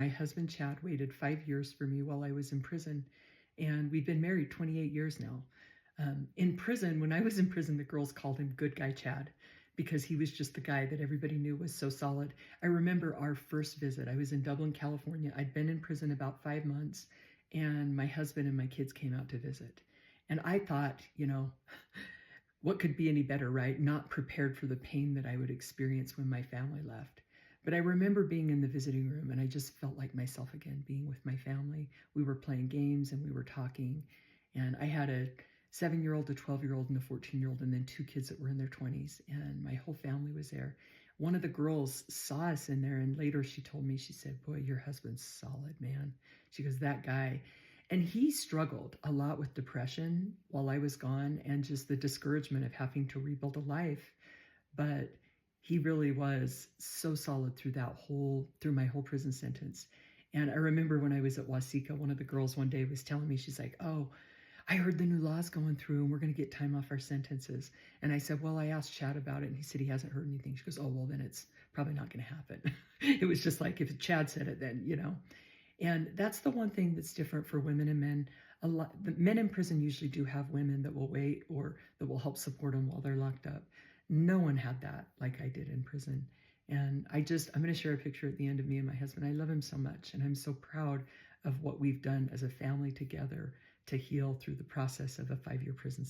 My husband Chad waited 5 years for me while I was in prison, and we've been married 28 years now. In prison, when I was in prison, the girls called him Good Guy Chad because he was just the guy that everybody knew was so solid. I remember our first visit. I was in Dublin, California. I'd been in prison about 5 months, and my husband and my kids came out to visit. And I thought, what could be any better, right? Not prepared for the pain that I would experience when my family left. But I remember being in the visiting room and I just felt like myself again, being with my family. We were playing games and we were talking. And I had a 7-year-old, a 12-year-old, and a 14-year-old, and then two kids that were in their 20s. And my whole family was there. One of the girls saw us in there, and later she told me, she said, "Boy, your husband's solid, man." She goes, "That guy." And he struggled a lot with depression while I was gone and just the discouragement of having to rebuild a life. But he really was so solid through my whole prison sentence. And I remember when I was at Wasika, one of the girls one day was telling me, she's like, "Oh, I heard the new law's going through and we're going to get time off our sentences." And I said, "Well, I asked Chad about it and he said he hasn't heard anything." She goes, "Oh, well, then it's probably not going to happen." It was just like, if Chad said it, then. And that's the one thing that's different for women and men. The men in prison usually do have women that will wait or that will help support them while they're locked up. No one had that like I did in prison. And I'm going to share a picture at the end of me and my husband. I love him so much, and I'm so proud of what we've done as a family together to heal through the process of a 5-year prison